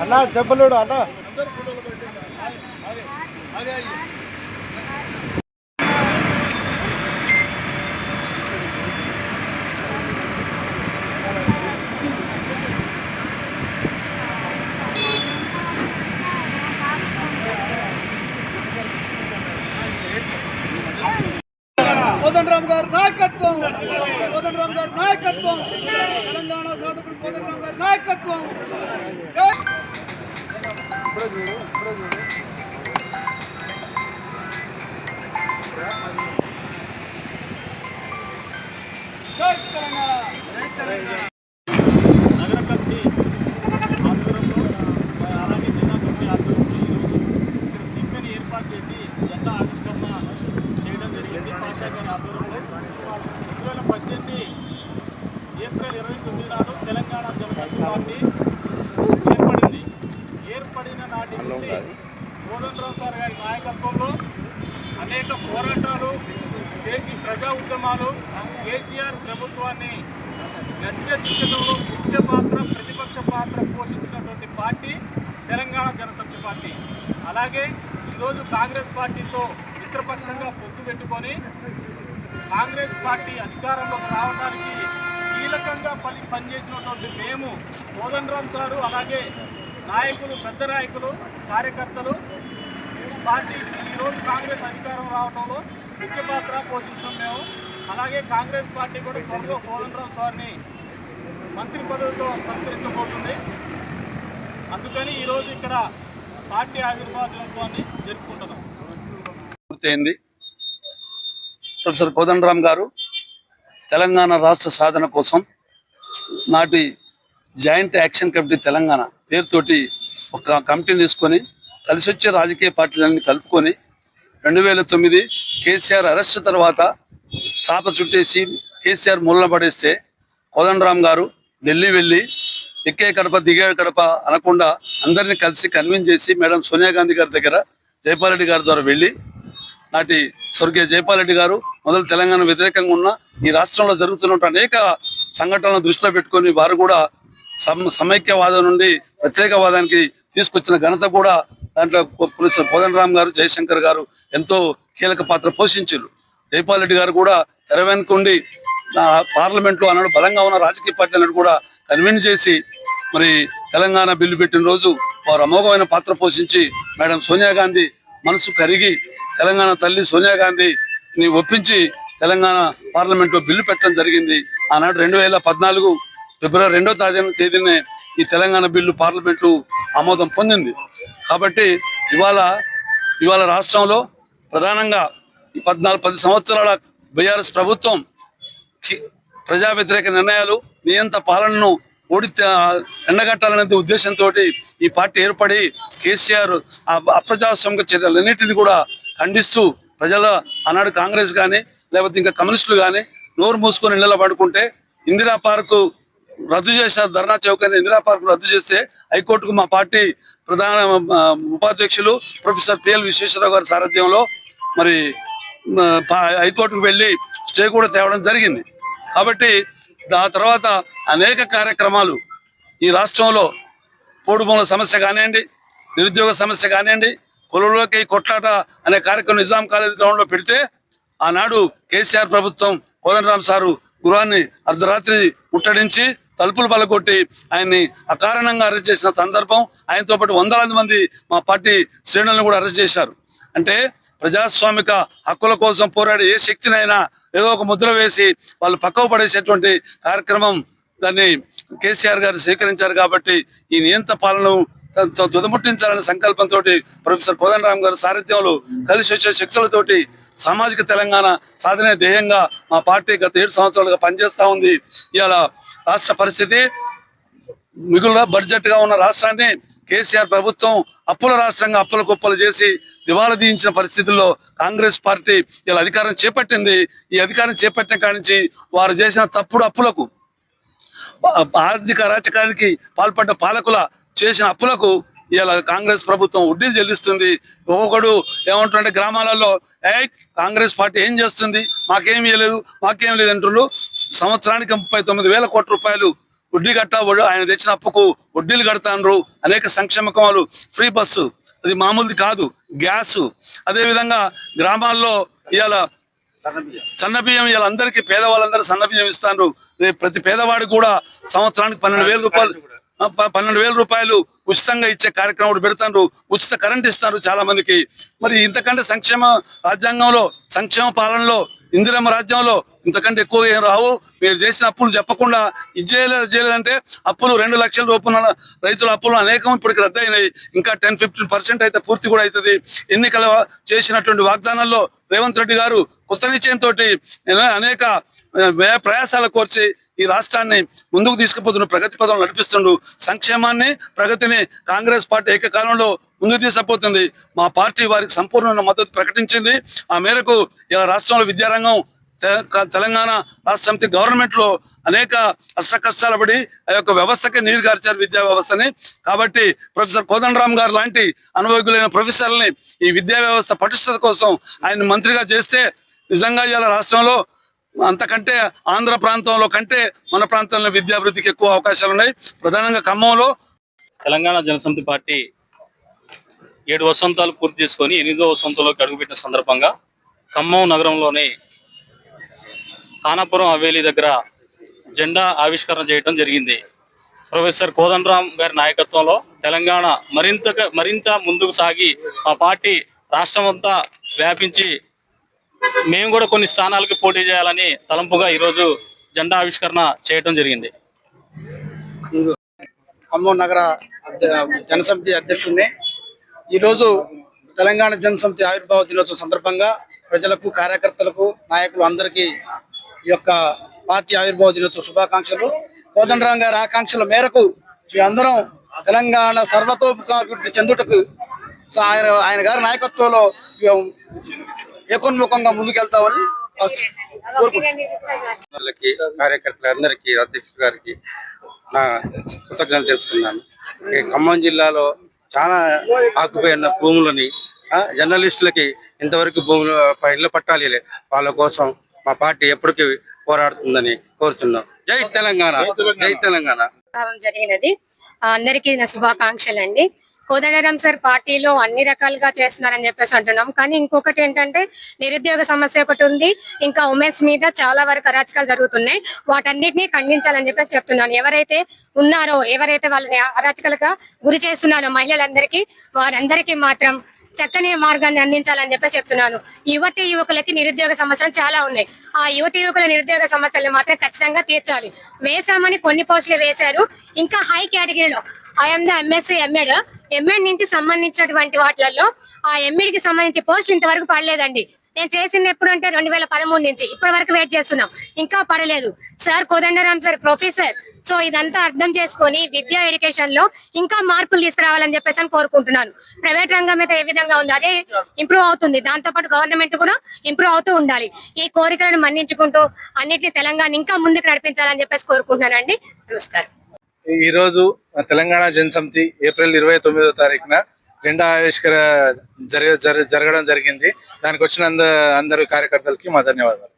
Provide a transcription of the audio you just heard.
అన్నా చెప్పలేడు అన్నా కోదండరామ్ గారి నాయకత్వం, కోదండరామ్ గారి నాయకత్వం, తెలంగాణ సాధకుడు కోదండరామ్ గారి నాయకత్వం. జై తెలంగాణ. నగర కమిటీ ఆధ్వర్యంలో అలాగే జిల్లా కమిటీ ఆధ్వర్యంలో ఇక్కడ దిమ్మని ఏర్పాటు చేసి జెండా ఆవిష్కరణ చేయడం జరిగింది. పాషా గారి ఆధ్వర్యంలో 2018 ఏప్రిల్ 29 నాడు తెలంగాణ జనసంఘ పార్టీ ఏర్పడింది. ఏర్పడిన నాటి నుండి కోదండరామ్ సార్ గారి నాయకత్వంలో అనేక పోరాటాలు చేసి ప్రజా ఉద్యమాలు కేసీఆర్ ప్రభుత్వాన్ని గద్దెదించడంలో ముఖ్య పాత్ర, ప్రతిపక్ష పాత్ర పోషించినటువంటి పార్టీ తెలంగాణ జనసమితి పార్టీ. అలాగే ఈరోజు కాంగ్రెస్ పార్టీతో మిత్రపక్షంగా పొత్తు పెట్టుకొని కాంగ్రెస్ పార్టీ అధికారంలోకి రావడానికి కీలకంగా పనిచేసినటువంటి మేము కోదండరామ్ సారు, అలాగే నాయకులు, పెద్ద నాయకులు, కార్యకర్తలు పార్టీ ఈరోజు కాంగ్రెస్ అధికారం రావడంలో ముఖ్య పాత్ర పోషించడం మేము. అలాగే కాంగ్రెస్ పార్టీ కూడా త్వరలో కోదండరామ్ సార్ని మంత్రి పదవితో సత్కరించబోతుంది. అందుకని ఈరోజు ఇక్కడ పార్టీ ఆవిర్భావ దినోత్సవాన్ని జరుపుకుంటున్నాం. పూర్తయింది. ప్రొఫెసర్ కోదండరామ్ గారు తెలంగాణ రాష్ట్ర సాధన కోసం నాటి జాయింట్ యాక్షన్ కమిటీ తెలంగాణ పేరుతోటి ఒక కమిటీని తీసుకొని కలిసి వచ్చే రాజకీయ పార్టీలన్నీ కలుపుకొని 2009 కేసీఆర్ అరెస్ట్ తర్వాత చాప చుట్టేసి కేసీఆర్ మూలన పడేస్తే కోదండరామ్ గారు ఢిల్లీ వెళ్ళి ఎక్కే కడప దిగే కడప అనకుండా అందరినీ కలిసి కన్విన్స్ చేసి మేడం సోనియా గాంధీ గారి దగ్గర జైపాల్ రెడ్డి గారి ద్వారా వెళ్ళి నాటి స్వర్గీయ జైపాల్ రెడ్డి గారు మొదలు తెలంగాణ వ్యతిరేకంగా ఉన్న ఈ రాష్ట్రంలో జరుగుతున్న అనేక సంఘటనలను దృష్టిలో పెట్టుకొని వారు కూడా సమైక్యవాదం నుండి ప్రత్యేకవాదానికి తీసుకొచ్చిన ఘనత కూడా దాంట్లో కోదండరామ్ గారు, జయశంకర్ గారు ఎంతో కీలక పాత్ర పోషించారు. జైపాల్ రెడ్డి గారు కూడా తెర వెనుకుండి పార్లమెంట్లో అన్నాడు బలంగా ఉన్న రాజకీయ పార్టీలను కూడా కన్విన్స్ చేసి మరి తెలంగాణ బిల్లు పెట్టిన రోజు వారు అమోఘమైన పాత్ర పోషించి మేడం సోనియా గాంధీ మనసు కరిగి తెలంగాణ తల్లి సోనియా గాంధీని ఒప్పించి తెలంగాణ పార్లమెంట్లో బిల్లు పెట్టడం జరిగింది. ఆనాడు 2014 ఫిబ్రవరి 2వ తేదీనే ఈ తెలంగాణ బిల్లు పార్లమెంటు ఆమోదం పొందింది. కాబట్టి ఇవాళ రాష్ట్రంలో ప్రధానంగా ఈ 10 సంవత్సరాల బీఆర్ఎస్ ప్రభుత్వం ప్రజా వ్యతిరేక నిర్ణయాలు, నియంత పాలనను ఎండగట్టాలనే ఉద్దేశంతో ఈ పార్టీ ఏర్పడి కేసీఆర్ అప్రజాస్వామిక చర్యలన్నింటినీ కూడా ఖండిస్తూ ప్రజల ఆనాడు కాంగ్రెస్ కానీ లేకపోతే ఇంకా కమ్యూనిస్టులు కానీ నోరు మూసుకొని ఇళ్లలో పడుకుంటే ఇందిరా పార్కు రద్దు చేశారు. ధర్నా చౌక్ అని ఇందిరా పార్కు రద్దు చేస్తే హైకోర్టుకు మా పార్టీ ప్రధాన ఉపాధ్యక్షులు ప్రొఫెసర్ పిఎల్ విశ్వేశ్వరరావు గారి సారథ్యంలో మరి హైకోర్టుకు వెళ్ళి స్టే కూడా తేవడం జరిగింది. కాబట్టి ఆ తర్వాత అనేక కార్యక్రమాలు ఈ రాష్ట్రంలో పోడుభూముల సమస్య కానివ్వండి, నిరుద్యోగ సమస్య కానివ్వండి, కులంలోకి కొట్లాట అనే కార్యక్రమం నిజాం కాలేజీ గ్రౌండ్లో పెడితే ఆనాడు కేసీఆర్ ప్రభుత్వం కోదండరామ్ సారు గృహాన్ని అర్ధరాత్రి ముట్టడించి తలుపులు పలగొట్టి ఆయన్ని అకారణంగా అరెస్ట్ చేసిన సందర్భం, ఆయనతో పాటు వందలాది మంది మా పార్టీ శ్రేణులను కూడా అరెస్ట్ చేశారు. అంటే ప్రజాస్వామిక హక్కుల కోసం పోరాడే ఏ శక్తినైనా ఏదో ఒక ముద్ర వేసి వాళ్ళు పక్కకు పడేసేటువంటి కార్యక్రమం దాన్ని కేసీఆర్ గారు స్వీకరించారు. కాబట్టి ఈ నియంత పాలనను తుదముట్టించాలనే సంకల్పంతో ప్రొఫెసర్ కోదండరామ్ గారి సారథ్యంలో కలిసి వచ్చే శక్తులతోటి సామాజిక తెలంగాణ సాధనే ధ్యేయంగా మా పార్టీ గత 7 సంవత్సరాలుగా పనిచేస్తూ ఉంది. ఇవాళ రాష్ట్ర పరిస్థితి మిగులు బడ్జెట్ గా ఉన్న రాష్ట్రాన్ని కేసీఆర్ ప్రభుత్వం అప్పుల రాష్ట్రంగా అప్పుల కుప్పలు చేసి దివాలా తీయించిన పరిస్థితుల్లో కాంగ్రెస్ పార్టీ ఇలా అధికారం చేపట్టింది. ఈ అధికారం చేపట్టిన కాడి నుంచి వారు చేసిన తప్పుడు అప్పులకు, ఆర్థిక అరాచకానికి పాల్పడ్డ పాలకుల చేసిన అప్పులకు ఇలా కాంగ్రెస్ ప్రభుత్వం వడ్డీలు చెల్లిస్తుంది. ఒక్కొక్కడు ఏమంటుంటే గ్రామాలలో కాంగ్రెస్ పార్టీ ఏం చేస్తుంది, మాకేం ఇవ్వలేదు, మాకేం లేదు అంటున్నారు. సంవత్సరానికి 39,000 కోట్ల రూపాయలు వడ్డీ కట్టబడు ఆయన తెచ్చిన అప్పుకు వడ్డీలు కడతాండ్రు. అనేక సంక్షేమకాలు, ఫ్రీ బస్సు, అది మామూలుది కాదు, గ్యాసు. అదేవిధంగా గ్రామాల్లో ఇవాళ సన్నబియ్యం ఇలా అందరికీ పేదవాళ్ళందరూ సన్నబియ్యం ఇస్తాండ్రు. రేపు ప్రతి పేదవాడికి కూడా సంవత్సరానికి 12,000 రూపాయలు ఉచితంగా ఇచ్చే కార్యక్రమం కూడా పెడతారు. ఉచిత కరెంట్ ఇస్తారు చాలా మందికి. మరి ఇంతకంటే సంక్షేమ రాజ్యాంగంలో, సంక్షేమ పాలనలో, ఇందిరమ్మ రాజ్యంలో ఇంతకంటే ఎక్కువ ఏం రావు. మీరు చేసిన అప్పులు చెప్పకుండా ఇది చేయలేదంటే అప్పులు 2 లక్షల రూపాయల రైతుల అప్పులు అనేకం ఇప్పటికి రద్దు అయినాయి. ఇంకా 10-15% అయితే పూర్తి కూడా అవుతుంది. ఎన్నికల చేసినటువంటి వాగ్దానాల్లో రేవంత్ రెడ్డి గారు కొత్త నిశ్చయంతో అనేక ప్రయాసాలు కోర్చి ఈ రాష్ట్రాన్ని ముందుకు తీసుకుపోతున్న ప్రగతి పదంలో నడిపిస్తుండు. సంక్షేమాన్ని, ప్రగతిని కాంగ్రెస్ పార్టీ ఏకకాలంలో ముందుకు తీసుకుపోతుంది. మా పార్టీ వారికి సంపూర్ణ మద్దతు ప్రకటించింది. ఆ మేరకు ఇలా రాష్ట్రంలో విద్యారంగం, తెలంగాణ రాష్ట్ర సమితి గవర్నమెంట్ లో అనేక కష్టాలు పడి ఆ యొక్క వ్యవస్థకి నీరు గార్చారు, విద్యా వ్యవస్థని. కాబట్టి ప్రొఫెసర్ కోదండరామ్ గారు లాంటి అనుభవజ్ఞులైన ప్రొఫెసర్లని ఈ విద్యా వ్యవస్థ పటిష్టత కోసం ఆయన మంత్రిగా చేస్తే నిజంగా ఇలా రాష్ట్రంలో అంతకంటే ఆంధ్ర ప్రాంతంలో కంటే మన ప్రాంతంలో విద్యాభివృద్ధికి ఎక్కువ అవకాశాలు ఉన్నాయి. ప్రధానంగా ఖమ్మంలో తెలంగాణ జనసమితి పార్టీ 7 వసంతాలు పూర్తి చేసుకొని 8వ వసంతంలోకి అడుగుపెట్టిన సందర్భంగా ఖమ్మం నగరంలోని ఖానాపురం హవేలీ దగ్గర జెండా ఆవిష్కరణ చేయడం జరిగింది. ప్రొఫెసర్ కోదండరామ్ గారి నాయకత్వంలో తెలంగాణ మరింత ముందుకు సాగి ఆ పార్టీ రాష్ట్రం అంతా వ్యాపించి మేము కూడా కొన్ని స్థానాలకి పోటీ చేయాలని తలంపుగా ఈరోజు జెండా ఆవిష్కరణ చేయడం జరిగింది. ఖమ్మం నగర జనసమితి అధ్యక్షుడిని. ఈరోజు తెలంగాణ జనసమితి ఆవిర్భావ దినోత్సవం సందర్భంగా ప్రజలకు, కార్యకర్తలకు, నాయకులు అందరికీ ఈ యొక్క పార్టీ ఆవిర్భావ దినోత్సవ శుభాకాంక్షలు. కోదండరామ్ గారి ఆకాంక్షల మేరకు అందరం తెలంగాణ సర్వతోముఖాభివృద్ధి చెందుటకు ఆయన గారి నాయకత్వంలో ఏకోన్ముఖంగా ముందుకెళ్తామని కోరుకుంటున్నాను. కార్యకర్తలందరికీ, అధ్యక్షుడు గారికి నా కృతజ్ఞతలు తెలుపుతున్నాను. ఖమ్మం జిల్లాలో చాలా ఆకుపోయిన భూములని జర్నలిస్టులకి ఇంతవరకు భూములు ఇళ్ల పట్టాలి వాళ్ళ కోసం మా పార్టీ ఎప్పటికీ పోరాడుతుందని కోరుతున్నాం. జై తెలంగాణ, జై తెలంగాణ. జరిగినది అందరికీ నా శుభాకాంక్షలు అండి. కోదండరామ్ సార్ పార్టీలో అన్ని రకాలుగా చేస్తున్నారని చెప్పేసి అంటున్నాం. కానీ ఇంకొకటి ఏంటంటే నిరుద్యోగ సమస్య ఒకటి ఉంది. ఇంకా ఉమెన్స్ మీద చాలా వరకు అరాచకాలు జరుగుతున్నాయి. వాటన్నిటిని ఖండించాలని చెప్పేసి చెప్తున్నాను. ఎవరైతే ఉన్నారో, ఎవరైతే వాళ్ళని అరాచకాలుగా గురి చేస్తున్నారో మహిళలందరికీ, వారందరికీ మాత్రం చక్కని మార్గాన్ని అందించాలని చెప్పి చెప్తున్నాను. యువకులకి నిరుద్యోగ సమస్యలు చాలా ఉన్నాయి. ఆ యువకుల నిరుద్యోగ సమస్యలు మాత్రం ఖచ్చితంగా తీర్చాలి. వేసామని కొన్ని పోస్టులు వేశారు. ఇంకా హై కేటగిరీలో ఐఎమ్ ద ఎంఎస్సీ ఎంఎడ్ నుంచి సంబంధించినటువంటి వాటిలలో ఆ ఎంఎడ్ కి సంబంధించి పోస్టులు ఇంతవరకు పడలేదండి. నేను చేసింది ఎప్పుడు అంటే 2013 నుంచి ఇప్పటి వరకు వెయిట్ చేస్తున్నాం, ఇంకా పడలేదు. Sir Kodandaram sir professor. So ఇదంతా అర్థం చేసుకొని విద్యా ఎడ్యుకేషన్ లో ఇంకా మార్పులు తీసుకురావాలని చెప్పేసి అని కోరుకుంటున్నాను. ప్రైవేట్ రంగం అయితే ఏ విధంగా ఉంది అదే ఇంప్రూవ్ అవుతుంది. దాంతో పాటు గవర్నమెంట్ కూడా ఇంప్రూవ్ అవుతూ ఉండాలి. ఈ కోరికలను మన్నించుకుంటూ అన్నిటిని తెలంగాణ ఇంకా ముందుకు నడిపించాలని చెప్పేసి కోరుకుంటున్నానండి. నమస్కారం. ఈ రోజు తెలంగాణ జనసమితి ఏప్రిల్ 29వ తారీఖున జెండా ఆవిష్కరణ జరగడం జరిగింది. దానికి వచ్చిన అందరు కార్యకర్తలకి మా ధన్యవాదాలు.